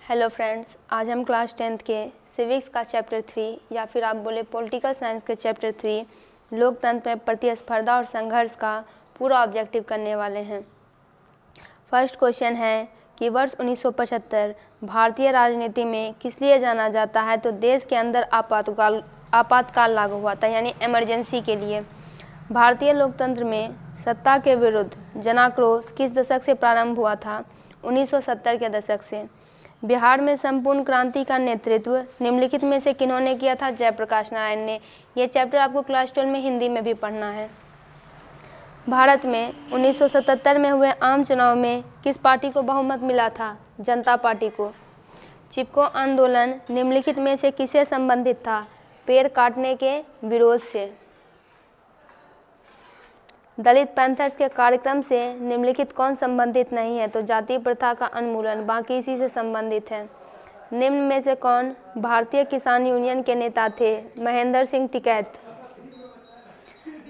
Hello friends, आज हम class 10th के सिविक्स का चैप्टर 3 या फिर आप बोले पॉलिटिकल साइंस के चैप्टर 3 लोकतंत्र में प्रतिस्पर्धा और संघर्ष का पूरा ऑब्जेक्टिव करने वाले हैं। फर्स्ट क्वेश्चन है कि वर्ष 1975 भारतीय राजनीति में किस लिए जाना जाता है? तो देश के अंदर आपातकाल लागू हुआ था, यानी इमरजेंसी के लिए। भारतीय लोकतंत्र में सत्ता के विरुद्ध जनाक्रोश किस दशक से प्रारंभ हुआ था? 1970 के दशक से। बिहार में संपूर्ण क्रांति का नेतृत्व निम्नलिखित में से किन्होंने किया था? जयप्रकाश नारायण ने। यह चैप्टर आपको क्लास 12 में हिंदी में भी पढ़ना है। भारत में 1977 में हुए आम चुनाव में किस पार्टी को बहुमत मिला था? जनता पार्टी को। चिपको आंदोलन निम्नलिखित में से किससे संबंधित था? पेड़ काटने के विरोध से। दलित पैंथर्स के कार्यक्रम से निम्नलिखित कौन संबंधित नहीं है? तो जाति प्रथा का उन्मूलन, बाकी इसी से संबंधित है। निम्न में से कौन भारतीय किसान यूनियन के नेता थे? महेंद्र सिंह टिकैत।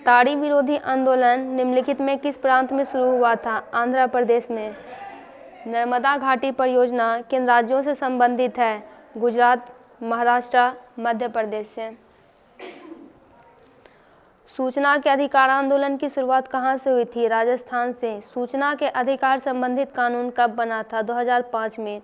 ताड़ी विरोधी आंदोलन निम्नलिखित में किस प्रांत में शुरू हुआ था? आंध्र प्रदेश में। नर्मदा घाटी परियोजना किन राज्यों से संबंधित है? गुजरात, महाराष्ट्र, मध्य प्रदेश से। सूचना के अधिकार आंदोलन की शुरुआत कहाँ से हुई थी? राजस्थान से। सूचना के अधिकार संबंधित कानून कब बना था? 2005 में।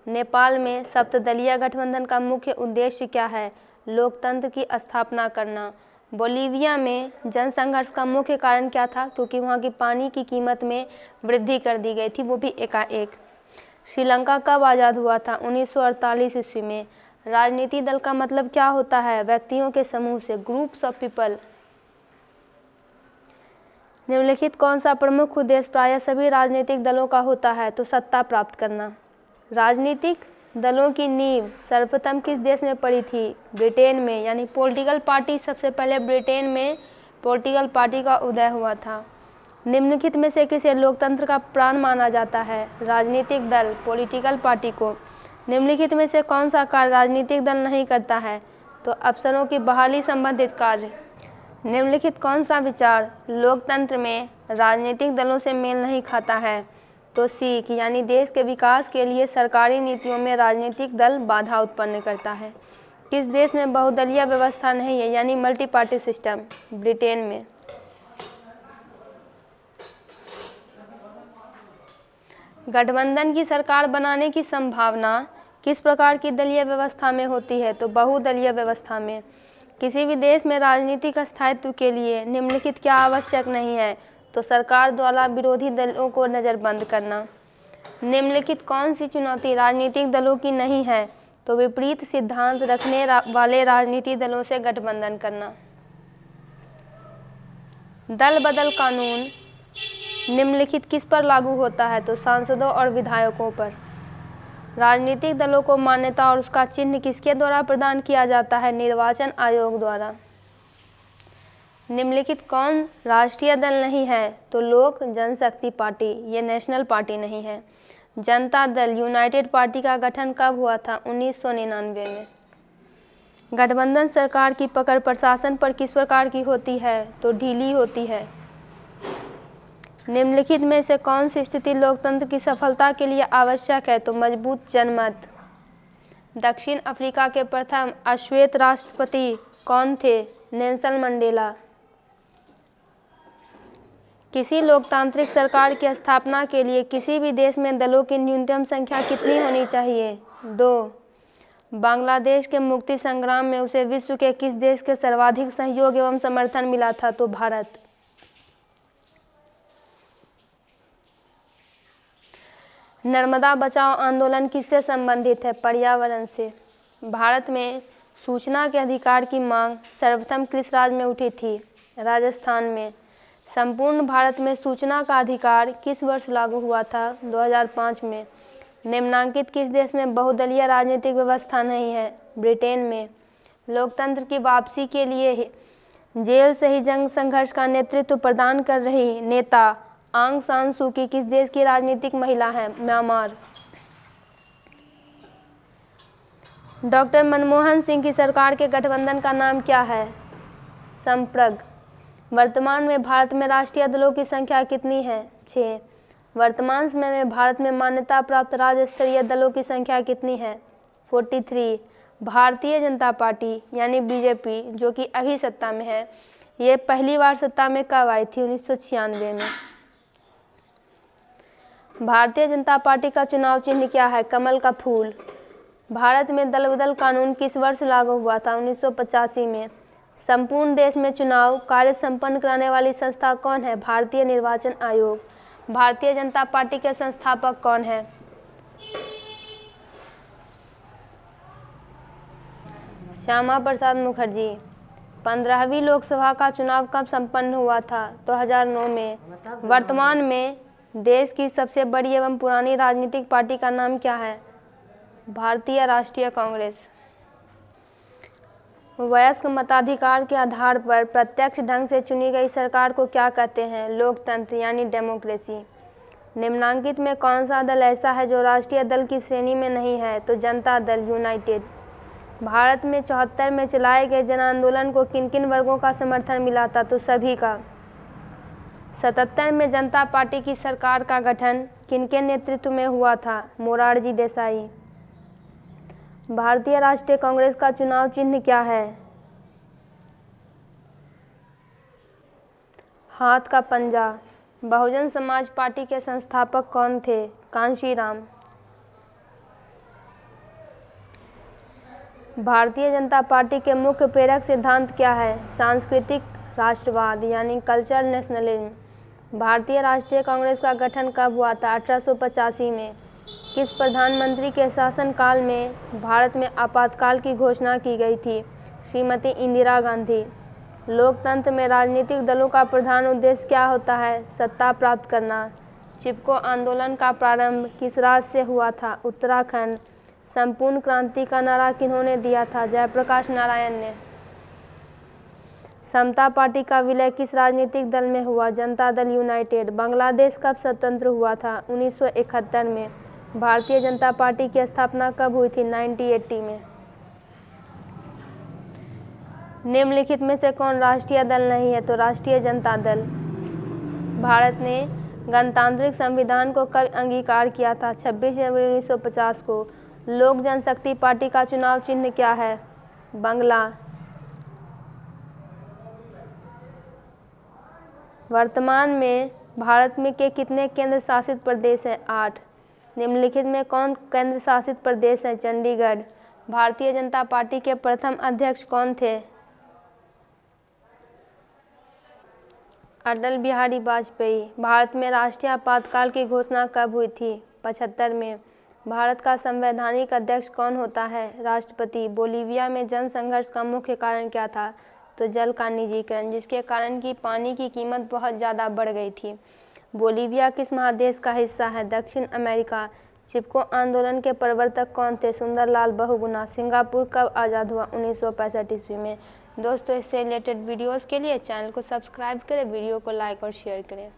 नेपाल में सप्तदलीय गठबंधन का मुख्य उद्देश्य क्या है? लोकतंत्र की स्थापना करना। बोलीविया में जनसंघर्ष का मुख्य कारण क्या था? क्योंकि वहाँ की पानी की कीमत में वृद्धि कर दी गई थी, वो भी एकाएक। श्रीलंका कब आज़ाद हुआ था? 1948 ईस्वी में। राजनीतिक दल का मतलब क्या होता है? व्यक्तियों के समूह से, ग्रुप्स ऑफ पीपल। निम्नलिखित कौन सा प्रमुख उद्देश्य प्रायः सभी राजनीतिक दलों का होता है? तो सत्ता प्राप्त करना। राजनीतिक दलों की नींव सर्वप्रथम किस देश में पड़ी थी? ब्रिटेन में, यानी पॉलिटिकल पार्टी सबसे पहले ब्रिटेन में पॉलिटिकल पार्टी का उदय हुआ था। निम्नलिखित में से किसे लोकतंत्र का प्राण माना जाता है? राजनीतिक दल, पॉलिटिकल पार्टी को। निम्नलिखित में से कौन सा कार्य राजनीतिक दल नहीं करता है? तो अफसरों की बहाली संबंधित कार्य। निम्नलिखित कौन सा विचार लोकतंत्र में राजनीतिक दलों से मेल नहीं खाता है? तो सीख, यानी देश के विकास के लिए सरकारी नीतियों में राजनीतिक दल बाधा उत्पन्न करता है। किस देश में बहुदलीय व्यवस्था नहीं है, यानी मल्टी पार्टी सिस्टम? ब्रिटेन में। गठबंधन की सरकार बनाने की संभावना किस प्रकार की दलीय व्यवस्था में होती है? तो बहुदलीय व्यवस्था में। किसी भी देश में राजनीतिक स्थायित्व के लिए निम्नलिखित क्या आवश्यक नहीं है? तो सरकार द्वारा विरोधी दलों को नज़रबंद करना। निम्नलिखित कौन सी चुनौती राजनीतिक दलों की नहीं है? तो विपरीत सिद्धांत रखने वाले राजनीतिक दलों से गठबंधन करना। दल बदल कानून निम्नलिखित किस पर लागू होता है? तो सांसदों और विधायकों पर। राजनीतिक दलों को मान्यता और उसका चिन्ह किसके द्वारा प्रदान किया जाता है? निर्वाचन आयोग द्वारा। निम्नलिखित कौन राष्ट्रीय दल नहीं है? तो लोक जनशक्ति पार्टी, ये नेशनल पार्टी नहीं है। जनता दल यूनाइटेड पार्टी का गठन कब हुआ था? 1999 में। गठबंधन सरकार की पकड़ प्रशासन पर किस प्रकार की होती है? तो ढीली होती है। निम्नलिखित में से कौन सी स्थिति लोकतंत्र की सफलता के लिए आवश्यक है? तो मजबूत जनमत। दक्षिण अफ्रीका के प्रथम अश्वेत राष्ट्रपति कौन थे? Nelson Mandela. किसी लोकतांत्रिक सरकार की स्थापना के लिए किसी भी देश में दलों की न्यूनतम संख्या कितनी होनी चाहिए? 2। बांग्लादेश के मुक्ति संग्राम में उसे विश्व के किस देश के सर्वाधिक सहयोग एवं समर्थन मिला था? तो भारत। नर्मदा बचाओ आंदोलन किससे संबंधित है? पर्यावरण से। भारत में सूचना के अधिकार की मांग सर्वप्रथम किस राज्य में उठी थी? राजस्थान में। संपूर्ण भारत में सूचना का अधिकार किस वर्ष लागू हुआ था? 2005 में। निम्नांकित किस देश में बहुदलीय राजनीतिक व्यवस्था नहीं है? ब्रिटेन में। लोकतंत्र की वापसी के लिए जेल से ही जंग संघर्ष का नेतृत्व प्रदान कर रही नेता आंग सान सू की किस देश की राजनीतिक महिला है? म्यांमार। डॉक्टर मनमोहन सिंह की सरकार के गठबंधन का नाम क्या है? संप्रग। वर्तमान में भारत में राष्ट्रीय दलों की संख्या कितनी है? 6। वर्तमान समय में भारत में मान्यता प्राप्त राज्य स्तरीय दलों की संख्या कितनी है? 43। भारतीय जनता पार्टी यानी बीजेपी जो कि अभी सत्ता में है, ये पहली बार सत्ता में कब आई थी? 1996 में। भारतीय जनता पार्टी का चुनाव चिन्ह क्या है? कमल का फूल। भारत में दल बदल कानून किस वर्ष लागू हुआ था? 1985 में। संपूर्ण देश में चुनाव कार्य संपन्न कराने वाली संस्था कौन है? भारतीय निर्वाचन आयोग। भारतीय जनता पार्टी के संस्थापक कौन है? श्यामा प्रसाद मुखर्जी। 15वीं लोकसभा का चुनाव कब संपन्न हुआ था? 2009 में। वर्तमान में देश की सबसे बड़ी एवं पुरानी राजनीतिक पार्टी का नाम क्या है? भारतीय राष्ट्रीय कांग्रेस। वयस्क मताधिकार के आधार पर प्रत्यक्ष ढंग से चुनी गई सरकार को क्या कहते हैं? लोकतंत्र यानी डेमोक्रेसी। निम्नांकित में कौन सा दल ऐसा है जो राष्ट्रीय दल की श्रेणी में नहीं है? तो जनता दल यूनाइटेड। भारत में 74 में चलाए गए जन आंदोलन को किन किन वर्गों का समर्थन मिला था? तो सभी का। 77 में जनता पार्टी की सरकार का गठन किनके नेतृत्व में हुआ था? मोरारजी देसाई। भारतीय राष्ट्रीय कांग्रेस का चुनाव चिन्ह क्या है? हाथ का पंजा। बहुजन समाज पार्टी के संस्थापक कौन थे? कांशीराम। भारतीय जनता पार्टी के मुख्य प्रेरक सिद्धांत क्या है? सांस्कृतिक राष्ट्रवाद यानी कल्चरल नेशनलिज्म। भारतीय राष्ट्रीय कांग्रेस का गठन कब हुआ था? 1885 में। किस प्रधानमंत्री के शासनकाल में भारत में आपातकाल की घोषणा की गई थी? श्रीमती इंदिरा गांधी। लोकतंत्र में राजनीतिक दलों का प्रधान उद्देश्य क्या होता है? सत्ता प्राप्त करना। चिपको आंदोलन का प्रारंभ किस राज्य से हुआ था? उत्तराखंड। संपूर्ण क्रांति का नारा किन्होंने दिया था? जयप्रकाश नारायण ने। समता पार्टी का विलय किस राजनीतिक दल में हुआ? जनता दल यूनाइटेड। बांग्लादेश कब स्वतंत्र हुआ था? 1971 में। भारतीय जनता पार्टी की स्थापना कब हुई थी? 1980 में। निम्नलिखित में से कौन राष्ट्रीय दल नहीं है? तो राष्ट्रीय जनता दल। भारत ने गणतांत्रिक संविधान को कब अंगीकार किया था? 26 जनवरी 1950 को। लोक जनशक्ति पार्टी का चुनाव चिन्ह क्या है? बंगला। वर्तमान में भारत में के कितने केंद्र शासित प्रदेश हैं? 8। निम्नलिखित में कौन केंद्र शासित प्रदेश है? चंडीगढ़। भारतीय जनता पार्टी के प्रथम अध्यक्ष कौन थे? अटल बिहारी वाजपेयी। भारत में राष्ट्रीय आपातकाल की घोषणा कब हुई थी? 75 में। भारत का संवैधानिक अध्यक्ष कौन होता है? राष्ट्रपति। बोलीविया में जन संघर्ष का मुख्य कारण क्या था? तो जल का निजीकरण, जिसके कारण कि पानी की कीमत बहुत ज़्यादा बढ़ गई थी। बोलीविया किस महादेश का हिस्सा है? दक्षिण अमेरिका। चिपको आंदोलन के प्रवर्तक कौन थे? सुंदरलाल बहुगुणा। सिंगापुर कब आज़ाद हुआ? 1965 ईस्वी में। दोस्तों, इससे रिलेटेड वीडियोज़ के लिए चैनल को सब्सक्राइब करें, वीडियो को लाइक और शेयर करें।